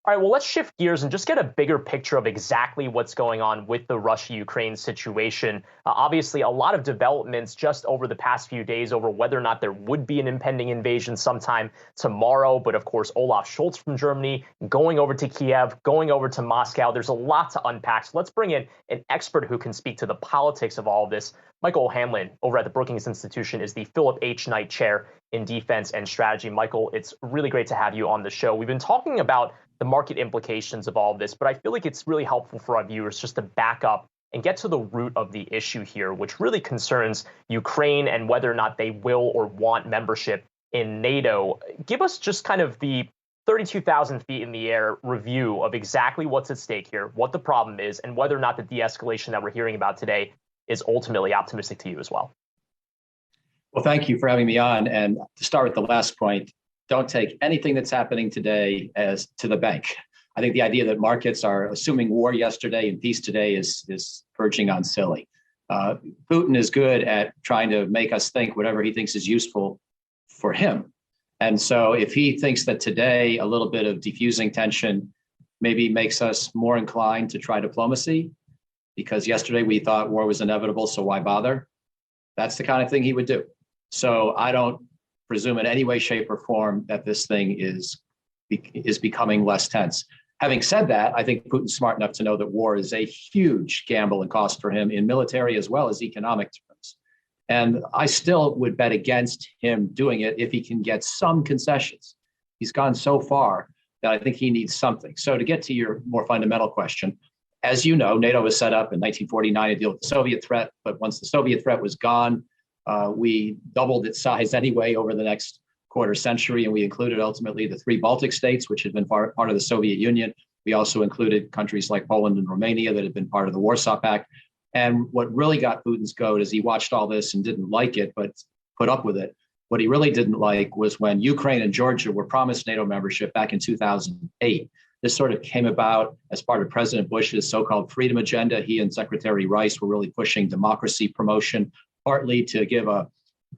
All right, well, let's shift gears and just get a bigger picture of exactly what's going on with the Russia-Ukraine situation. Obviously, a lot of developments just over the past few days over whether or not there would be an impending invasion sometime tomorrow. But of course, Olaf Scholz from Germany going over to Kiev, going over to Moscow. There's a lot to unpack. So let's bring in an expert who can speak to the politics of all of this. Michael O'Hanlon over at the Brookings Institution is the Philip H. Knight Chair in Defense and Strategy. Michael, it's really great to have you on the show. We've been talking about the market implications of all of this, but I feel like it's really helpful for our viewers just to back up and get to the root of the issue here, which really concerns Ukraine and whether or not they will or want membership in NATO. Give us just kind of the 32,000 feet in the air review of exactly what's at stake here, what the problem is, and whether or not the de-escalation that we're hearing about today is ultimately optimistic to you as well. Well, thank you for having me on. And to start with the last point, don't take anything that's happening today as to the bank. I think the idea that markets are assuming war yesterday and peace today is verging on silly. Putin is good at trying to make us think whatever he thinks is useful for him. And so if he thinks that today a little bit of diffusing tension maybe makes us more inclined to try diplomacy, because yesterday we thought war was inevitable, so why bother? That's the kind of thing he would do. So I don't presume in any way, shape, or form that this thing is becoming less tense. Having said that, I think Putin's smart enough to know that war is a huge gamble and cost for him in military as well as economic terms. And I still would bet against him doing it if he can get some concessions. He's gone so far that I think he needs something. So to get to your more fundamental question, as you know, NATO was set up in 1949 to deal with the Soviet threat, but once the Soviet threat was gone, we doubled its size anyway over the next quarter century, and we included ultimately the three Baltic states, which had been part of the Soviet Union. We also included countries like Poland and Romania that had been part of the Warsaw Pact. And what really got Putin's goat is he watched all this and didn't like it, but put up with it. What he really didn't like was when Ukraine and Georgia were promised NATO membership back in 2008. This sort of came about as part of President Bush's so-called freedom agenda. He and Secretary Rice were really pushing democracy promotion, partly to give a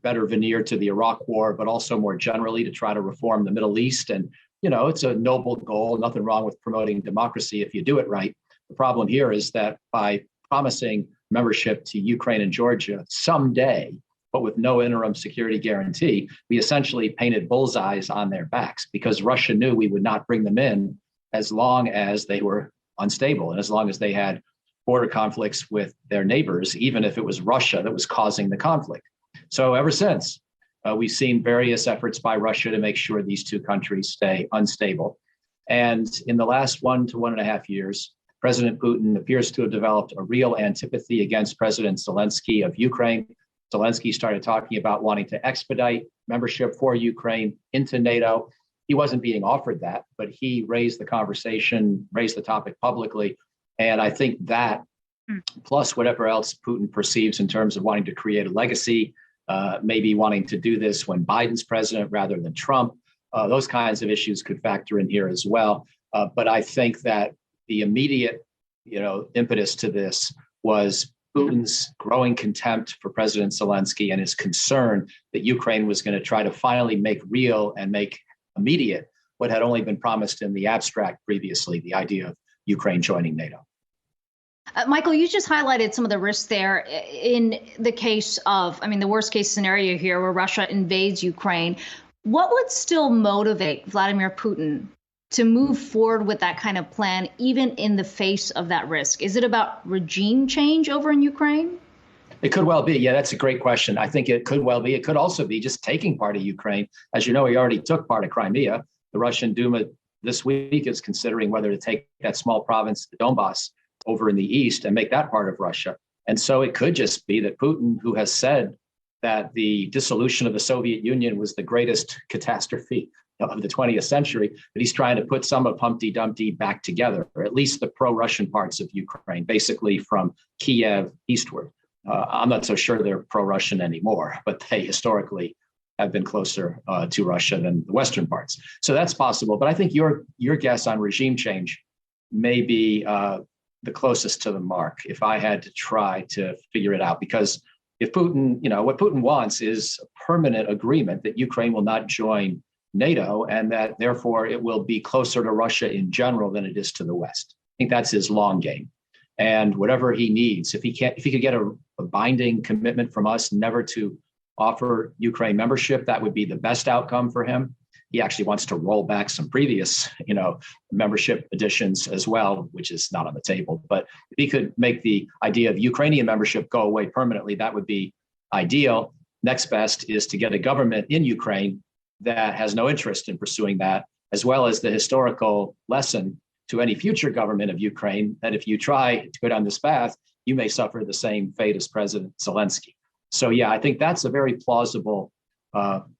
better veneer to the Iraq War, but also more generally to try to reform the Middle East. And, you know, it's a noble goal, nothing wrong with promoting democracy if you do it right. The problem here is that by promising membership to Ukraine and Georgia someday, but with no interim security guarantee, we essentially painted bullseyes on their backs because Russia knew we would not bring them in as long as they were unstable and as long as they had border conflicts with their neighbors, even if it was Russia that was causing the conflict. So ever since, we've seen various efforts by Russia to make sure these two countries stay unstable. And in the last 1 to 1.5 years, President Putin appears to have developed a real antipathy against President Zelensky of Ukraine. Zelensky started talking about wanting to expedite membership for Ukraine into NATO. He wasn't being offered that, but he raised the conversation, raised the topic publicly. And I think that, plus whatever else Putin perceives in terms of wanting to create a legacy, maybe wanting to do this when Biden's president rather than Trump, those kinds of issues could factor in here as well. But I think that the immediate, impetus to this was Putin's growing contempt for President Zelensky and his concern that Ukraine was going to try to finally make real and make immediate what had only been promised in the abstract previously, the idea of Ukraine joining NATO. Michael, you just highlighted some of the risks there in the case of, the worst case scenario here where Russia invades Ukraine. What would still motivate Vladimir Putin to move forward with that kind of plan, even in the face of that risk? Is it about regime change over in Ukraine? It could well be. Yeah, that's a great question. I think it could well be. It could also be just taking part of Ukraine. As you know, he already took part of Crimea. The Russian Duma this week is considering whether to take that small province, the Donbass, over in the east and make that part of Russia. And so it could just be that Putin, who has said that the dissolution of the Soviet Union was the greatest catastrophe of the 20th century, that he's trying to put some of Humpty Dumpty back together, or at least the pro-Russian parts of Ukraine, basically from Kiev eastward. I'm not so sure they're pro-Russian anymore, but they historically have been closer to Russia than the Western parts. So that's possible. But I think your guess on regime change may be the closest to the mark if I had to try to figure it out. Because if Putin, what Putin wants is a permanent agreement that Ukraine will not join NATO, and that therefore it will be closer to Russia in general than it is to the West. I think that's his long game. And whatever he needs, if he could get a binding commitment from us never to offer Ukraine membership, that would be the best outcome for him. He actually wants to roll back some previous, membership additions as well, which is not on the table. But if he could make the idea of Ukrainian membership go away permanently, that would be ideal. Next best is to get a government in Ukraine that has no interest in pursuing that, as well as the historical lesson to any future government of Ukraine that if you try to go down this path, you may suffer the same fate as President Zelensky. So, yeah, I think that's a very plausible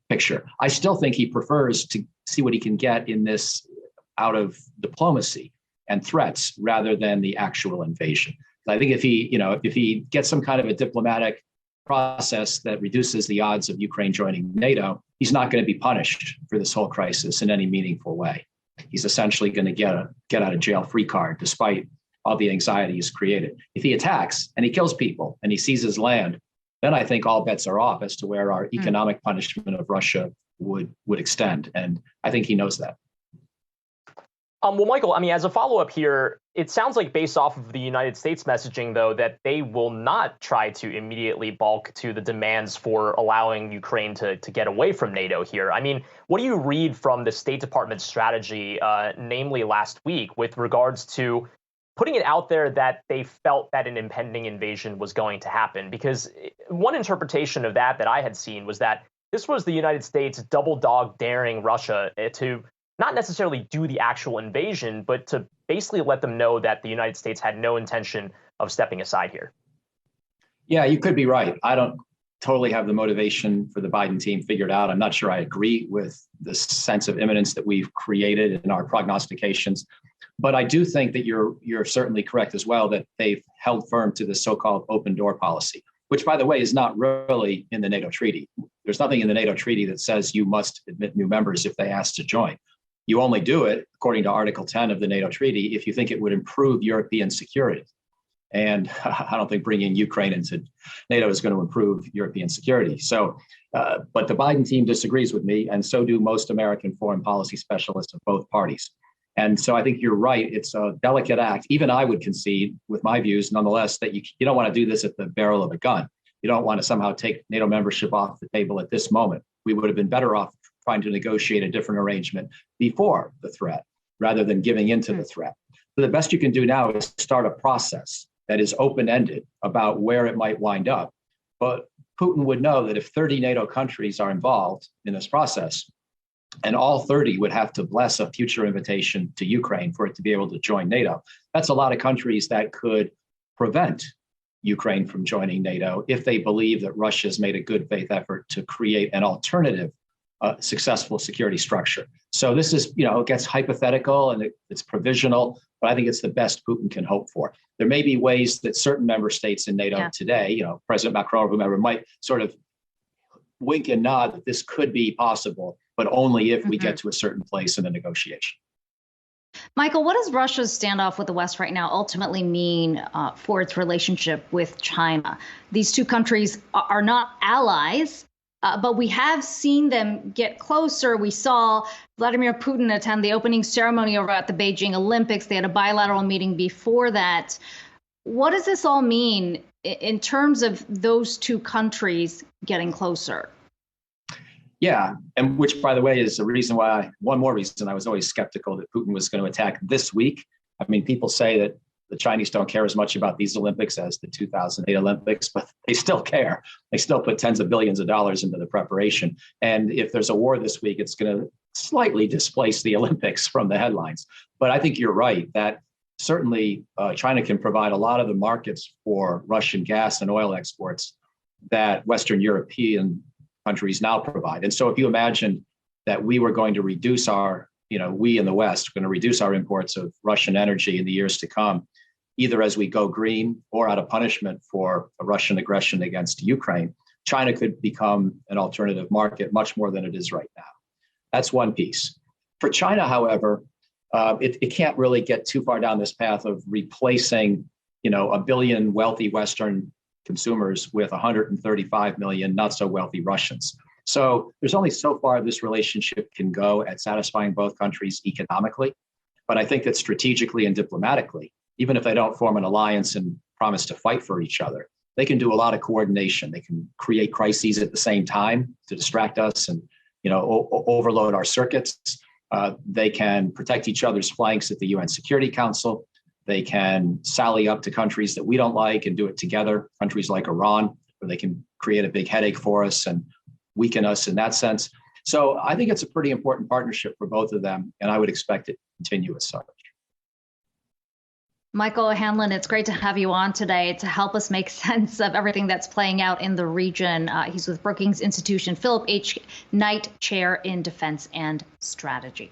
picture. I still think he prefers to see what he can get in this out of diplomacy and threats rather than the actual invasion. I think if he gets some kind of a diplomatic process that reduces the odds of Ukraine joining NATO, he's not going to be punished for this whole crisis in any meaningful way. He's essentially going to get out of jail free card, despite all the anxiety he's created. If he attacks and he kills people and he seizes land, then I think all bets are off as to where our economic punishment of Russia would extend. And I think he knows that. Well, Michael, as a follow-up here, it sounds like based off of the United States messaging, though, that they will not try to immediately balk to the demands for allowing Ukraine to get away from NATO here. What do you read from the State Department strategy, namely last week, with regards to putting it out there that they felt that an impending invasion was going to happen? Because one interpretation of that I had seen was that this was the United States double dog daring Russia to not necessarily do the actual invasion, but to basically let them know that the United States had no intention of stepping aside here. Yeah, you could be right. I don't totally have the motivation for the Biden team figured out. I'm not sure I agree with the sense of imminence that we've created in our prognostications. But I do think that you're certainly correct as well, that they've held firm to the so-called open door policy, which, by the way, is not really in the NATO treaty. There's nothing in the NATO treaty that says you must admit new members if they ask to join. You only do it, according to Article 10 of the NATO treaty, if you think it would improve European security. And I don't think bringing Ukraine into NATO is going to improve European security. So, but the Biden team disagrees with me, and so do most American foreign policy specialists of both parties. And so I think you're right. It's a delicate act. Even I would concede with my views, nonetheless, that you don't want to do this at the barrel of a gun. You don't want to somehow take NATO membership off the table at this moment. We would have been better off trying to negotiate a different arrangement before the threat, rather than giving into the threat. So the best you can do now is start a process that is open-ended about where it might wind up. But Putin would know that if 30 NATO countries are involved in this process, and all 30 would have to bless a future invitation to Ukraine for it to be able to join NATO, that's a lot of countries that could prevent Ukraine from joining NATO if they believe that Russia's made a good faith effort to create an alternative successful security structure. So this is, it gets hypothetical and it's provisional, but I think it's the best Putin can hope for. There may be ways that certain member states in NATO today, President Macron or whomever, might sort of wink and nod that this could be possible, but only if we get to a certain place in the negotiation. Michael, what does Russia's standoff with the West right now ultimately mean for its relationship with China? These two countries are not allies, but we have seen them get closer. We saw Vladimir Putin attend the opening ceremony over at the Beijing Olympics. They had a bilateral meeting before that. What does this all mean in terms of those two countries getting closer? Yeah, and which, by the way, is one more reason I was always skeptical that Putin was going to attack this week. People say that the Chinese don't care as much about these Olympics as the 2008 Olympics, but they still care. They still put tens of billions of dollars into the preparation. And if there's a war this week, it's going to slightly displace the Olympics from the headlines. But I think you're right that certainly China can provide a lot of the markets for Russian gas and oil exports that Western European countries now provide. And so if you imagine that we were going to reduce we in the West are going to reduce our imports of Russian energy in the years to come, either as we go green or out of punishment for a Russian aggression against Ukraine, China could become an alternative market much more than it is right now. That's one piece. For China, however, it can't really get too far down this path of replacing, a billion wealthy Western consumers with 135 million not so wealthy Russians. So there's only so far this relationship can go at satisfying both countries economically. But I think that strategically and diplomatically, even if they don't form an alliance and promise to fight for each other, they can do a lot of coordination. They can create crises at the same time to distract us and overload our circuits. They can protect each other's flanks at the UN Security Council. They can sally up to countries that we don't like and do it together, countries like Iran, where they can create a big headache for us and weaken us in that sense. So I think it's a pretty important partnership for both of them, and I would expect it to continue as such. Michael O'Hanlon, it's great to have you on today to help us make sense of everything that's playing out in the region. He's with Brookings Institution, Philip H. Knight Chair in Defense and Strategy.